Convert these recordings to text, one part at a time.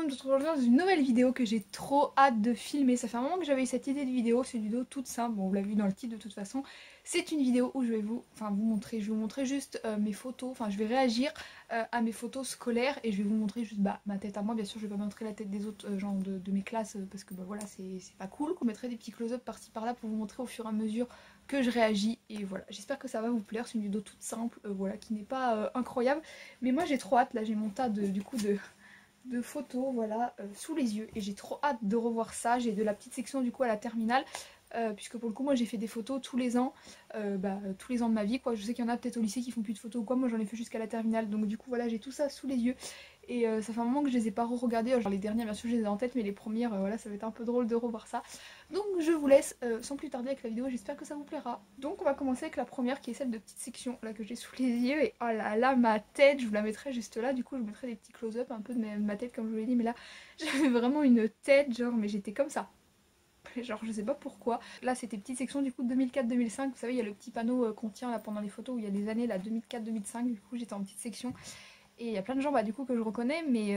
me retrouve aujourd'hui dans une nouvelle vidéo que j'ai trop hâte de filmer. Ça fait un moment que j'avais eu cette idée de vidéo, c'est une vidéo toute simple, bon, on l'a vu dans le titre de toute façon. C'est une vidéo où je vais vous montrer juste mes photos, enfin je vais réagir à mes photos scolaires et je vais vous montrer juste ma tête à moi. Bien sûr je vais pas montrer la tête des autres gens de mes classes parce que voilà c'est pas cool. Je vous mettrai des petits close-up par-ci par-là pour vous montrer au fur et à mesure que je réagis et voilà. J'espère que ça va vous plaire, c'est une vidéo toute simple, voilà, qui n'est pas incroyable. Mais moi j'ai trop hâte, là j'ai mon tas de photos voilà sous les yeux et j'ai trop hâte de revoir ça. J'ai de la petite section du coup à la terminale puisque pour le coup moi j'ai fait des photos tous les ans tous les ans de ma vie quoi. Je sais qu'il y en a peut-être au lycée qui font plus de photos ou quoi, moi j'en ai fait jusqu'à la terminale, donc du coup voilà j'ai tout ça sous les yeux et ça fait un moment que je les ai pas re-regardées. Genre les dernières bien sûr je les ai en tête mais les premières voilà ça va être un peu drôle de revoir ça. Donc je vous laisse sans plus tarder avec la vidéo, j'espère que ça vous plaira. Donc on va commencer avec la première qui est celle de petite section là que j'ai sous les yeux et oh là là ma tête, je vous la mettrai juste là, du coup je vous mettrai des petits close-up un peu de ma tête comme je vous l'ai dit, mais là j'avais vraiment une tête genre mais j'étais comme ça. Genre je sais pas pourquoi. Là c'était petite section du coup 2004-2005, vous savez il y a le petit panneau qu'on tient là pendant les photos où il y a des années là 2004-2005, du coup j'étais en petite section. Et il y a plein de gens du coup que je reconnais mais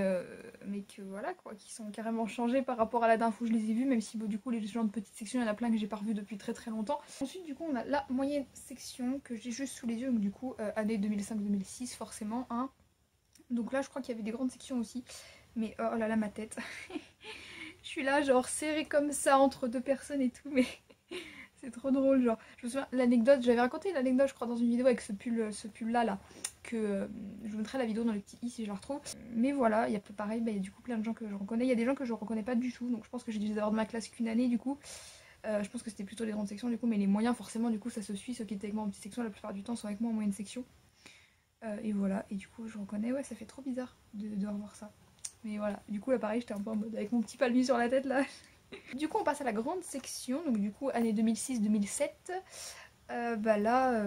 que voilà quoi, qui sont carrément changés par rapport à la dernière fois où je les ai vus, même si du coup les gens de petite section il y en a plein que j'ai pas revus depuis très très longtemps. Ensuite du coup on a la moyenne section que j'ai juste sous les yeux, donc du coup année 2005-2006 forcément hein. Donc là je crois qu'il y avait des grandes sections aussi, mais oh là là ma tête. Je suis là genre serrée comme ça entre deux personnes et tout, mais c'est trop drôle genre. Je me souviens l'anecdote, j'avais raconté l'anecdote je crois dans une vidéo avec ce pull là que je vous mettrai la vidéo dans le petit i si je la retrouve. Mais voilà, il y a pareil, il y a du coup plein de gens que je reconnais, il y a des gens que je reconnais pas du tout, donc je pense que j'ai dû les avoir de ma classe qu'une année du coup. Je pense que c'était plutôt les grandes sections du coup, mais les moyens forcément du coup ça se suit, ceux qui étaient avec moi en petite section la plupart du temps sont avec moi en moyenne section. Et voilà, et du coup je reconnais, ouais ça fait trop bizarre de revoir ça. Mais voilà, du coup là pareil j'étais un peu en mode avec mon petit palmier sur la tête là. Du coup on passe à la grande section, donc du coup année 2006-2007. Là,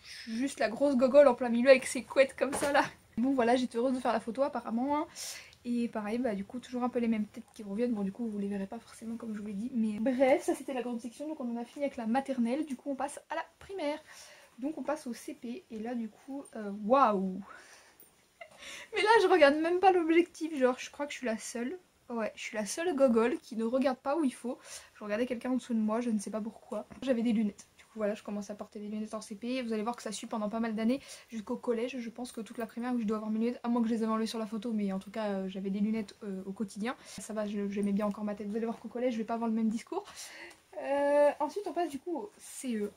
je suis juste la grosse gogole en plein milieu avec ses couettes comme ça là. Bon voilà, j'étais heureuse de faire la photo apparemment hein. Et pareil, du coup toujours un peu les mêmes têtes qui reviennent, bon du coup vous les verrez pas forcément comme je vous l'ai dit. Mais bref, ça c'était la grande section, donc on en a fini avec la maternelle, du coup on passe à la primaire. Donc on passe au CP et là du coup, waouh. Mais là je regarde même pas l'objectif, genre je crois que je suis la seule. Ouais, je suis la seule gogole qui ne regarde pas où il faut. Je regardais quelqu'un en dessous de moi, je ne sais pas pourquoi. J'avais des lunettes. Du coup voilà, je commence à porter des lunettes en CP. Vous allez voir que ça suit pendant pas mal d'années jusqu'au collège. Je pense que toute la primaire où je dois avoir mes lunettes, à moins que je les ai enlevées sur la photo, mais en tout cas j'avais des lunettes au quotidien. Ça va, j'aimais bien encore ma tête. Vous allez voir qu'au collège je vais pas avoir le même discours. Ensuite on passe du coup au CE1.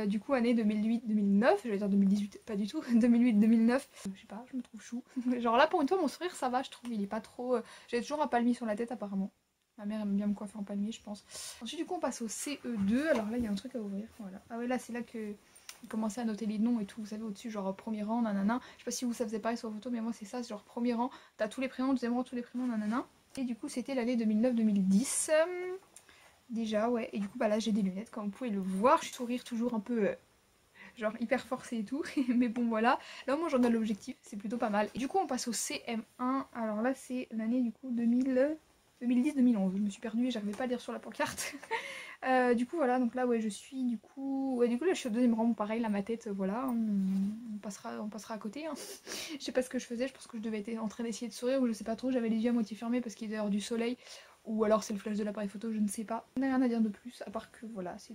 Du coup année 2008-2009, j'allais dire 2018, pas du tout, 2008-2009, je sais pas, je me trouve chou. Genre là pour une fois mon sourire ça va, je trouve, il est pas trop... J'ai toujours un palmier sur la tête apparemment. Ma mère aime bien me coiffer en palmier je pense. Ensuite du coup on passe au CE2, alors là il y a un truc à ouvrir, voilà. Ah ouais là c'est là que il commençait à noter les noms et tout, vous savez au-dessus genre premier rang, nanana. Je sais pas si vous ça faisait pareil sur la photo mais moi c'est ça, c'est genre premier rang, t'as tous les prénoms, deuxième rang, tous les prénoms, nanana. Et du coup c'était l'année 2009-2010. Déjà ouais, et du coup là j'ai des lunettes comme vous pouvez le voir, je sourire toujours un peu genre hyper forcé et tout, mais bon voilà, là moi j'en ai l'objectif, c'est plutôt pas mal. Et du coup on passe au CM1, alors là c'est l'année du coup 2010-2011, je me suis perdue et j'arrivais pas à lire sur la pancarte. Du coup voilà, donc là ouais je suis du coup là je suis au deuxième rang, pareil là ma tête voilà, on passera à côté hein. Je sais pas ce que je faisais, je pense que je devais être en train d'essayer de sourire ou je sais pas trop, j'avais les yeux à moitié fermés parce qu'il y a dehors du soleil. Ou alors c'est le flash de l'appareil photo, je ne sais pas. On n'a rien à dire de plus, à part que voilà, c'est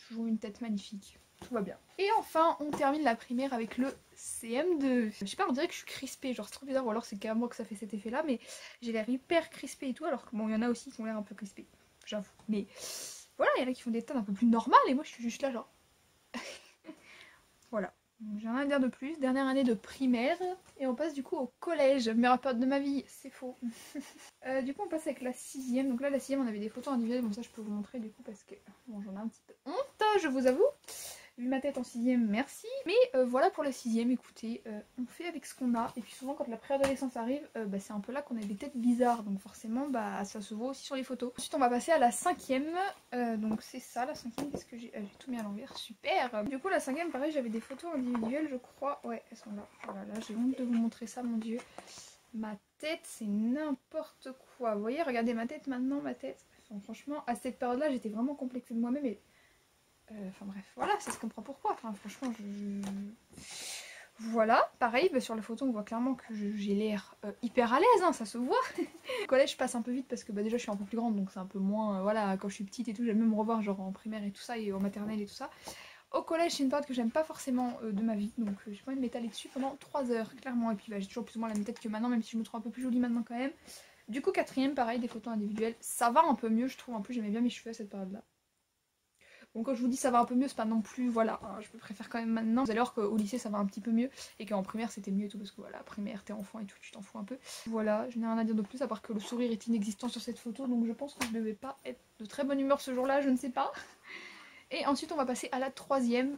toujours une tête magnifique. Tout va bien. Et enfin, on termine la primaire avec le CM2. Je sais pas, on dirait que je suis crispée, genre c'est trop bizarre, ou alors c'est carrément moi que ça fait cet effet là, mais j'ai l'air hyper crispée et tout, alors que bon, il y en a aussi qui ont l'air un peu crispés, j'avoue. Mais voilà, il y en a qui font des teintes un peu plus normales et moi je suis juste là genre... Voilà. J'ai rien à dire de plus, dernière année de primaire et on passe du coup au collège, meilleure période de ma vie, c'est faux. Du coup on passe avec la 6ème, donc là la 6ème on avait des photos individuelles, bon ça je peux vous montrer du coup parce que bon j'en ai un petit peu honte, je vous avoue. Vu ma tête en 6ème, merci. Mais voilà pour la 6ème, écoutez, on fait avec ce qu'on a. Et puis souvent quand la préadolescence arrive, c'est un peu là qu'on a des têtes bizarres. Donc forcément, ça se voit aussi sur les photos. Ensuite on va passer à la 5ème. Donc c'est ça, la 5ème, qu'est-ce que j'ai tout mis à l'envers, super. Du coup la 5ème, pareil, j'avais des photos individuelles, je crois. Ouais, elles sont là. Voilà, là j'ai honte de vous montrer ça, mon dieu. Ma tête, c'est n'importe quoi. Vous voyez, regardez ma tête maintenant, ma tête. Enfin, franchement, à cette période-là, j'étais vraiment complexée de moi-même et... Enfin bref, voilà, ça se comprend pourquoi. Enfin franchement, Voilà, pareil, sur la photo on voit clairement que j'ai l'air hyper à l'aise, hein, ça se voit. Au collège je passe un peu vite parce que déjà je suis un peu plus grande donc c'est un peu moins, voilà, quand je suis petite et tout j'aime même me revoir genre en primaire et tout ça et en maternelle et tout ça. Au collège c'est une période que j'aime pas forcément de ma vie donc j'ai pas envie de m'étaler dessus pendant 3 heures clairement et puis bah, j'ai toujours plus ou moins la même tête que maintenant même si je me trouve un peu plus jolie maintenant quand même. Du coup quatrième pareil des photos individuelles, ça va un peu mieux je trouve, en plus j'aimais bien mes cheveux à cette période là. Bon, quand je vous dis ça va un peu mieux, c'est pas non plus, voilà, hein, je me préfère quand même maintenant. Vous allez voir qu'au lycée ça va un petit peu mieux et qu'en primaire c'était mieux et tout parce que voilà, primaire t'es enfant et tout, tu t'en fous un peu. Voilà, je n'ai rien à dire de plus à part que le sourire est inexistant sur cette photo donc je pense que je devais pas être de très bonne humeur ce jour-là, je ne sais pas. Et ensuite on va passer à la troisième.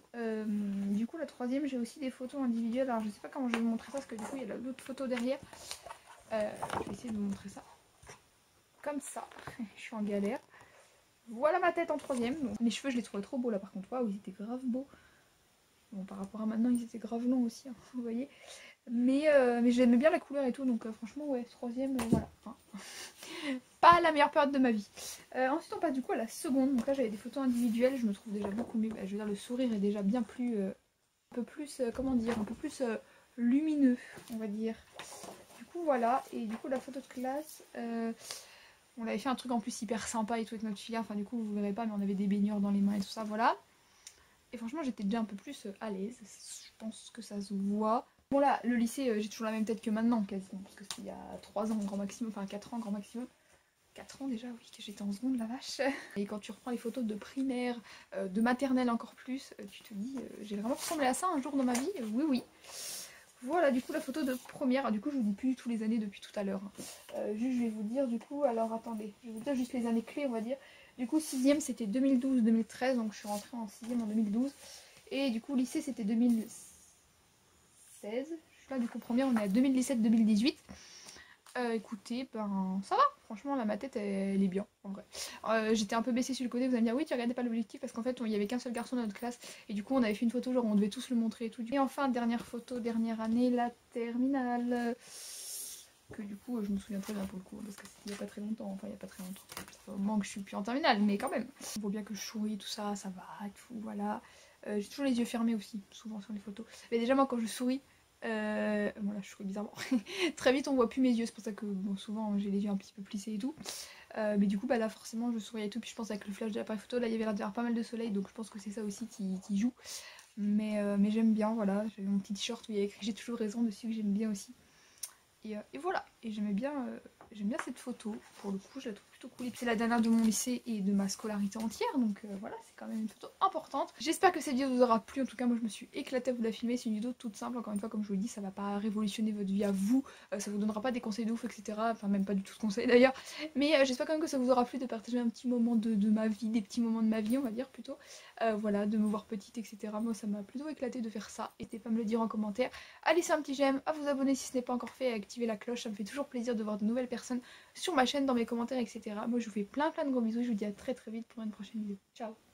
Du coup la troisième j'ai aussi des photos individuelles, alors je sais pas comment je vais vous montrer ça parce que du coup il y a d'autres photos derrière. Je vais essayer de vous montrer ça. Comme ça, je suis en galère. Voilà ma tête en troisième. Donc, mes cheveux, je les trouvais trop beaux là par contre. Waouh, ils étaient grave beaux. Bon, par rapport à maintenant, ils étaient grave longs aussi, hein, vous voyez. Mais j'aimais bien la couleur et tout, donc franchement, ouais, troisième, voilà. Enfin, pas la meilleure période de ma vie. Ensuite, on passe du coup à la seconde. Donc là, j'avais des photos individuelles, je me trouve déjà beaucoup mieux. Bah, je veux dire, le sourire est déjà bien plus, un peu plus, comment dire, un peu plus lumineux, on va dire. Du coup, voilà. Et du coup, la photo de classe. On avait fait un truc en plus hyper sympa et tout avec notre filière, enfin du coup vous verrez pas mais on avait des baigneurs dans les mains et tout ça, voilà. Et franchement j'étais déjà un peu plus à l'aise, je pense que ça se voit. Bon là, le lycée, j'ai toujours la même tête que maintenant quasiment, parce que c'était il y a 3 ans grand maximum, enfin 4 ans grand maximum. 4 ans déjà, oui, que j'étais en seconde, la vache. Et quand tu reprends les photos de primaire, de maternelle encore plus, tu te dis, j'ai vraiment ressemblé à ça un jour dans ma vie, oui oui. Voilà du coup la photo de première, du coup je vous dis plus tous les années depuis tout à l'heure. Juste je vais vous dire du coup, alors attendez, je vais vous dire juste les années clés on va dire. Du coup 6ème c'était 2012-2013, donc je suis rentrée en 6ème en 2012. Et du coup lycée c'était 2016. Je suis là du coup première on est à 2017-2018. Écoutez, ben ça va, franchement là ma tête elle est bien en vrai. J'étais un peu baissée sur le côté, vous allez me dire oui tu regardais pas l'objectif parce qu'en fait il y avait qu'un seul garçon dans notre classe et du coup on avait fait une photo genre on devait tous le montrer et tout. Et enfin dernière photo, dernière année, la terminale. Que du coup je me souviens très bien pour le coup parce que c'était il y a pas très longtemps, enfin il y a pas très longtemps. Ça fait un moment que je suis plus en terminale mais quand même. On voit bien que je souris, tout ça, ça va et tout, voilà. J'ai toujours les yeux fermés aussi, souvent sur les photos. Mais déjà moi quand je souris, bon là je souris bizarrement. Très vite on voit plus mes yeux, c'est pour ça que bon, souvent j'ai les yeux un petit peu plissés et tout. Mais du coup bah là forcément je souriais et tout, puis je pense avec le flash de l'appareil photo, là il y avait l'air d'avoir pas mal de soleil donc je pense que c'est ça aussi qui joue. Mais j'aime bien, voilà, j'avais mon petit t-shirt où il y a écrit j'ai toujours raison dessus que j'aime bien aussi. Et voilà, et j'aime bien cette photo, pour le coup je la trouve plutôt cool. Et puis c'est la dernière de mon lycée et de ma scolarité entière, donc voilà, c'est quand même une photo importante. J'espère que cette vidéo vous aura plu, en tout cas moi je me suis éclatée à vous la filmer, c'est une vidéo toute simple, encore une fois comme je vous le dis, ça va pas révolutionner votre vie à vous, ça vous donnera pas des conseils de ouf, etc. Enfin même pas du tout de conseils d'ailleurs, mais j'espère quand même que ça vous aura plu de partager un petit moment de ma vie, des petits moments de ma vie on va dire plutôt, voilà, de me voir petite, etc. Moi ça m'a plutôt éclaté de faire ça, n'hésitez pas à me le dire en commentaire. À laisser un petit j'aime, à vous abonner si ce n'est pas encore fait et à activer la cloche, ça me fait toujours plaisir de voir de nouvelles personnes sur ma chaîne, dans mes commentaires, etc. Moi je vous fais plein de gros bisous, je vous dis à très vite pour une prochaine vidéo. Ciao.